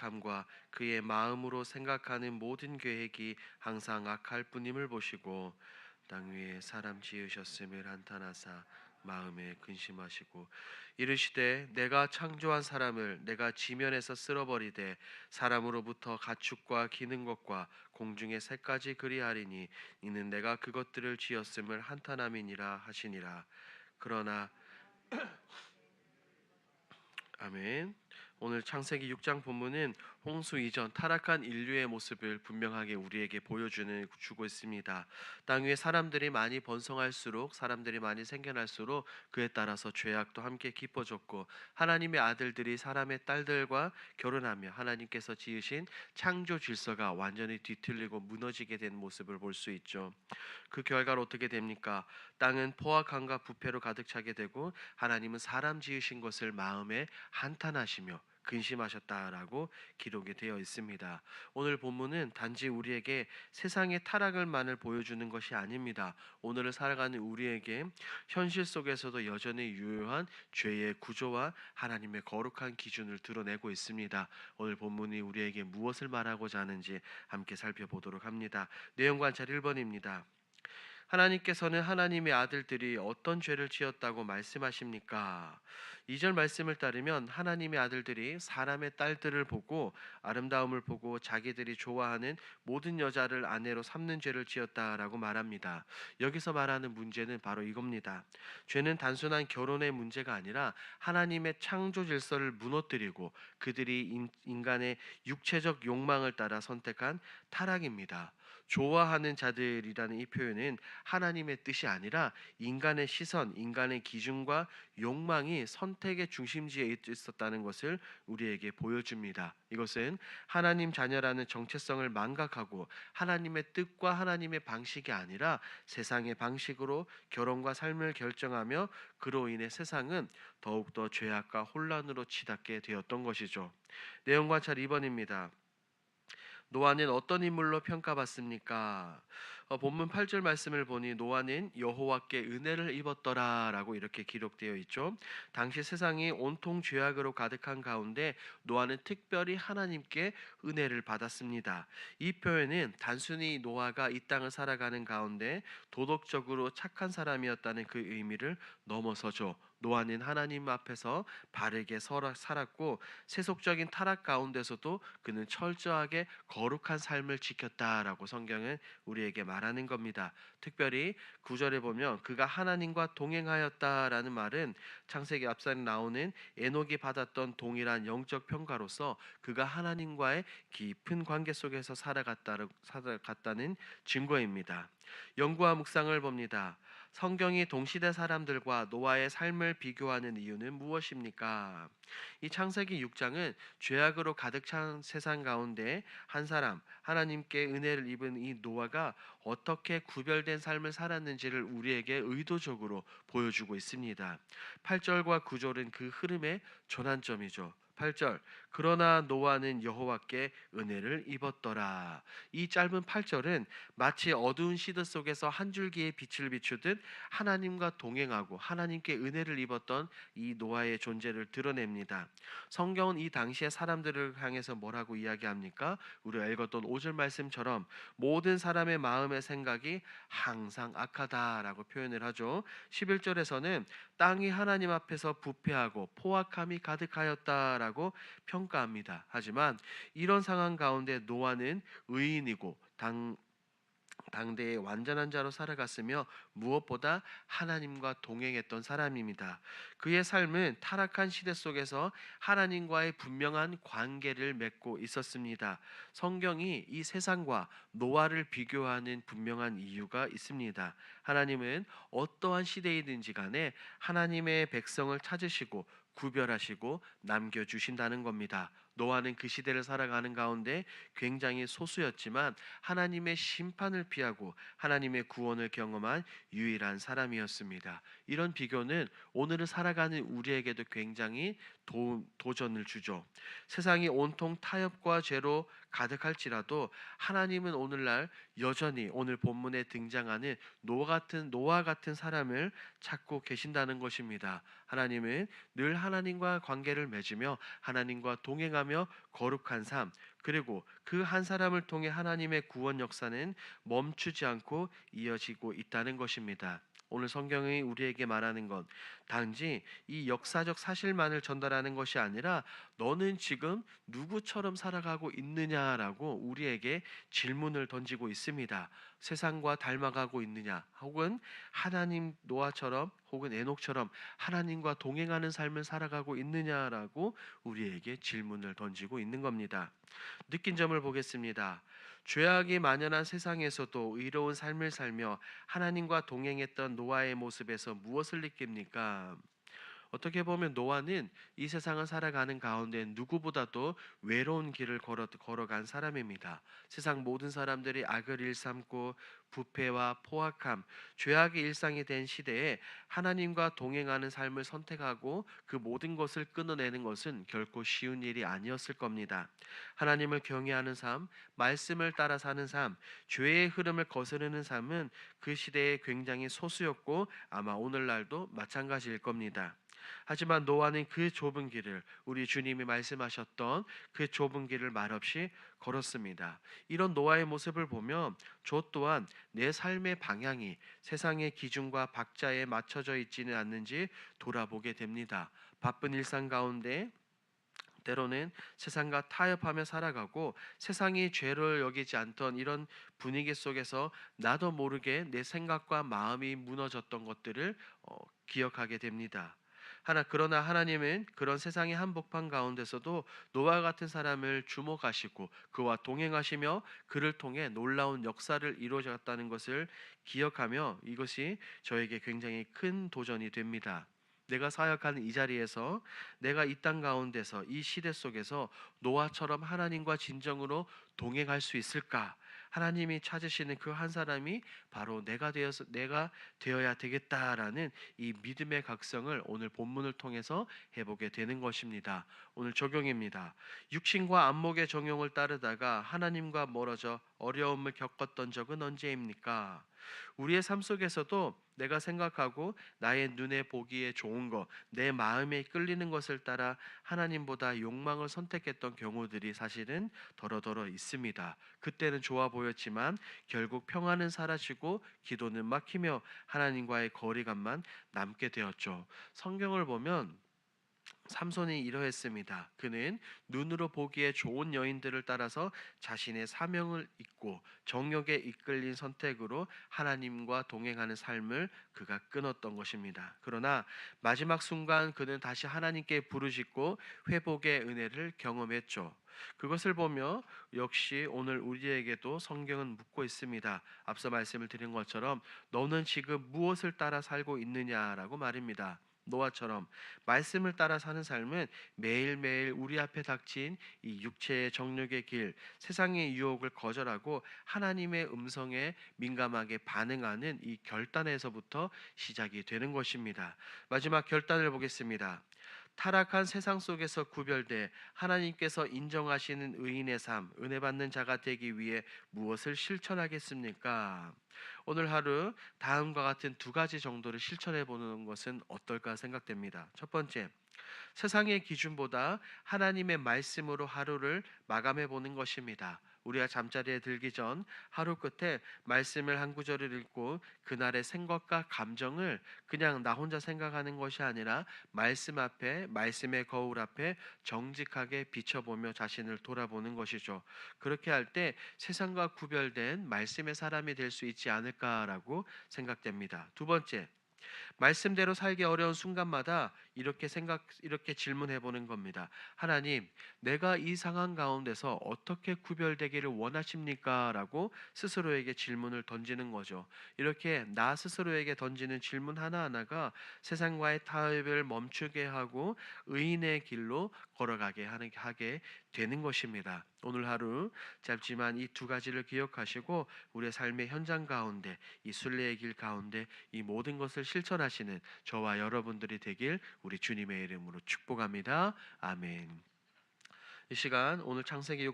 악함과 그의 마음으로 생각하는 모든 계획이 항상 악할 뿐임을 보시고 땅 위에 사람 지으셨음을 한탄하사 마음에 근심하시고 이르시되 내가 창조한 사람을 내가 지면에서 쓸어버리되 사람으로부터 가축과 기는 것과 공중의 새까지 그리하리니 이는 내가 그것들을 지었음을 한탄함이니라 하시니라. 그러나 아멘. 오늘 창세기 6장 본문은 홍수 이전 타락한 인류의 모습을 분명하게 우리에게 주고 있습니다. 땅 위에 사람들이 많이 번성할수록 사람들이 많이 생겨날수록 그에 따라서 죄악도 함께 깊어졌고 하나님의 아들들이 사람의 딸들과 결혼하며 하나님께서 지으신 창조 질서가 완전히 뒤틀리고 무너지게 된 모습을 볼 수 있죠. 그 결과로 어떻게 됩니까? 땅은 포악함과 부패로 가득 차게 되고 하나님은 사람 지으신 것을 마음에 한탄하시며 근심하셨다라고 기록이 되어 있습니다. 오늘 본문은 단지 우리에게 세상의 타락을만을 보여주는 것이 아닙니다. 오늘을 살아가는 우리에게 현실 속에서도 여전히 유효한 죄의 구조와 하나님의 거룩한 기준을 드러내고 있습니다. 오늘 본문이 우리에게 무엇을 말하고자 하는지 함께 살펴보도록 합니다. 내용 관찰 1번입니다. 하나님께서는 하나님의 아들들이 어떤 죄를 지었다고 말씀하십니까? 2절 말씀을 따르면 하나님의 아들들이 사람의 딸들을 보고 아름다움을 보고 자기들이 좋아하는 모든 여자를 아내로 삼는 죄를 지었다라고 말합니다. 여기서 말하는 문제는 바로 이겁니다. 죄는 단순한 결혼의 문제가 아니라 하나님의 창조 질서를 무너뜨리고 그들이 인간의 육체적 욕망을 따라 선택한 타락입니다. 좋아하는 자들이라는 이 표현은 하나님의 뜻이 아니라 인간의 시선, 인간의 기준과 욕망이 선택의 중심지에 있었다는 것을 우리에게 보여줍니다. 이것은 하나님 자녀라는 정체성을 망각하고 하나님의 뜻과 하나님의 방식이 아니라 세상의 방식으로 결혼과 삶을 결정하며 그로 인해 세상은 더욱더 죄악과 혼란으로 치닫게 되었던 것이죠. 내용 관찰 2번입니다. 노아는 어떤 인물로 평가받습니까? 본문 8절 말씀을 보니 노아는 여호와께 은혜를 입었더라라고 이렇게 기록되어 있죠. 당시 세상이 온통 죄악으로 가득한 가운데 노아는 특별히 하나님께 은혜를 받았습니다. 이 표현은 단순히 노아가 이 땅을 살아가는 가운데 도덕적으로 착한 사람이었다는 그 의미를 넘어서죠. 노아는 하나님 앞에서 바르게 살았고 세속적인 타락 가운데서도 그는 철저하게 거룩한 삶을 지켰다라고 성경은 우리에게 말하는 겁니다. 특별히 9절에 보면 그가 하나님과 동행하였다라는 말은 창세기 앞서 나오는 에녹이 받았던 동일한 영적 평가로서 그가 하나님과의 깊은 관계 속에서 살아갔다는 증거입니다. 연구와 묵상을 봅니다. 성경이 동시대 사람들과 노아의 삶을 비교하는 이유는 무엇입니까? 이 창세기 6장은 죄악으로 가득 찬 세상 가운데 한 사람, 하나님께 은혜를 입은 이 노아가 어떻게 구별된 삶을 살았는지를 우리에게 의도적으로 보여주고 있습니다. 8절과 9절은 그 흐름의 전환점이죠. 8절 그러나 노아는 여호와께 은혜를 입었더라. 이 짧은 8절은 마치 어두운 시드 속에서 한 줄기의 빛을 비추듯 하나님과 동행하고 하나님께 은혜를 입었던 이 노아의 존재를 드러냅니다. 성경은 이 당시의 사람들을 향해서 뭐라고 이야기합니까? 우리가 읽었던 5절 말씀처럼 모든 사람의 마음의 생각이 항상 악하다라고 표현을 하죠. 11절에서는 땅이 하나님 앞에서 부패하고 포악함이 가득하였다라고 평가합니다. 하지만 이런 상황 가운데 노아는 의인이고 당대의 완전한 자로 살아갔으며 무엇보다 하나님과 동행했던 사람입니다. 그의 삶은 타락한 시대 속에서 하나님과의 분명한 관계를 맺고 있었습니다. 성경이 이 세상과 노아를 비교하는 분명한 이유가 있습니다. 하나님은 어떠한 시대이든지 간에 하나님의 백성을 찾으시고 구별하시고 남겨주신다는 겁니다. 노아는 그 시대를 살아가는 가운데 굉장히 소수였지만 하나님의 심판을 피하고 하나님의 구원을 경험한 유일한 사람이었습니다. 이런 비교는 오늘을 살아가는 우리에게도 굉장히 도전을 주죠. 세상이 온통 타협과 죄로 가득할지라도 하나님은 오늘날 여전히 오늘 본문에 등장하는 노아 같은 사람을 찾고 계신다는 것입니다. 하나님은 늘 하나님과 관계를 맺으며 하나님과 동행하며 거룩한 삶, 그리고 그 한 사람을 통해 하나님의 구원 역사는 멈추지 않고 이어지고 있다는 것입니다. 오늘 성경이 우리에게 말하는 건 단지 이 역사적 사실만을 전달하는 것이 아니라 너는 지금 누구처럼 살아가고 있느냐라고 우리에게 질문을 던지고 있습니다. 세상과 닮아가고 있느냐, 혹은 하나님 노아처럼 혹은 에녹처럼 하나님과 동행하는 삶을 살아가고 있느냐라고 우리에게 질문을 던지고 있는 겁니다. 느낀 점을 보겠습니다. 죄악이 만연한 세상에서도 의로운 삶을 살며 하나님과 동행했던 노아의 모습에서 무엇을 느낍니까? 어떻게 보면 노아는 이 세상을 살아가는 가운데 누구보다도 외로운 길을 걸어간 사람입니다. 세상 모든 사람들이 악을 일삼고 부패와 포악함, 죄악의 일상이 된 시대에 하나님과 동행하는 삶을 선택하고 그 모든 것을 끊어내는 것은 결코 쉬운 일이 아니었을 겁니다. 하나님을 경외하는 삶, 말씀을 따라 사는 삶, 죄의 흐름을 거스르는 삶은 그 시대에 굉장히 소수였고 아마 오늘날도 마찬가지일 겁니다. 하지만 노아는 그 좁은 길을 우리 주님이 말씀하셨던 그 좁은 길을 말없이 걸었습니다. 이런 노아의 모습을 보면 저 또한 내 삶의 방향이 세상의 기준과 박자에 맞춰져 있지는 않는지 돌아보게 됩니다. 바쁜 일상 가운데 때로는 세상과 타협하며 살아가고 세상이 죄를 여기지 않던 이런 분위기 속에서 나도 모르게 내 생각과 마음이 무너졌던 것들을 기억하게 됩니다. 그러나 하나님은 그런 세상의 한복판 가운데서도 노아 같은 사람을 주목하시고 그와 동행하시며 그를 통해 놀라운 역사를 이루어졌다는 것을 기억하며 이것이 저에게 굉장히 큰 도전이 됩니다. 내가 사역하는 이 자리에서 내가 이 땅 가운데서 이 시대 속에서 노아처럼 하나님과 진정으로 동행할 수 있을까? 하나님이 찾으시는 그 한 사람이 바로 내가 되어야 되겠다라는 이 믿음의 각성을 오늘 본문을 통해서 해보게 되는 것입니다. 오늘 적용입니다. 육신과 안목의 정욕을 따르다가 하나님과 멀어져 어려움을 겪었던 적은 언제입니까? 우리의 삶 속에서도 내가 생각하고 나의 눈에 보기에 좋은 것, 내 마음에 끌리는 것을 따라 하나님보다 욕망을 선택했던 경우들이 사실은 더러더러 있습니다. 그때는 좋아 보였지만 결국 평안은 사라지고 기도는 막히며 하나님과의 거리감만 남게 되었죠. 성경을 보면 삼손이 이러했습니다. 그는 눈으로 보기에 좋은 여인들을 따라서 자신의 사명을 잊고 정욕에 이끌린 선택으로 하나님과 동행하는 삶을 그가 끊었던 것입니다. 그러나 마지막 순간 그는 다시 하나님께 부르짖고 회복의 은혜를 경험했죠. 그것을 보며 역시 오늘 우리에게도 성경은 묻고 있습니다. 앞서 말씀을 드린 것처럼 너는 지금 무엇을 따라 살고 있느냐라고 말입니다. 노아처럼 말씀을 따라 사는 삶은 매일매일 우리 앞에 닥친 이 육체의 정욕의 길, 세상의 유혹을 거절하고 하나님의 음성에 민감하게 반응하는 이 결단에서부터 시작이 되는 것입니다. 마지막 결단을 보겠습니다. 타락한 세상 속에서 구별돼 하나님께서 인정하시는 의인의 삶, 은혜 받는 자가 되기 위해 무엇을 실천하겠습니까? 오늘 하루 다음과 같은 두 가지 정도를 실천해 보는 것은 어떨까 생각됩니다. 첫 번째, 세상의 기준보다 하나님의 말씀으로 하루를 마감해 보는 것입니다. 우리가 잠자리에 들기 전 하루 끝에 말씀을 한 구절을 읽고 그날의 생각과 감정을 그냥 나 혼자 생각하는 것이 아니라 말씀 앞에, 말씀의 거울 앞에 정직하게 비춰보며 자신을 돌아보는 것이죠. 그렇게 할 때 세상과 구별된 말씀의 사람이 될 수 있지 않을까라고 생각됩니다. 두 번째, 말씀대로 살기 어려운 순간마다 이렇게 질문해 보는 겁니다. 하나님, 내가 이 상황 가운데서 어떻게 구별되기를 원하십니까? 라고 스스로에게 질문을 던지는 거죠. 이렇게 나 스스로에게 던지는 질문 하나하나가 세상과의 타협을 멈추게 하고 의인의 길로 하게 되는 것입니다. 오늘 하루 짧지만 이 두 가지를 기억하시고 우리의 삶의 현장 가운데 이 순례의 길 가운데 이 모든 것을 실천하시는 저와 여러분들이 되길 우리 우리 주님의 이름으로 축복합니다. 아멘. 이 시간 오늘 창세기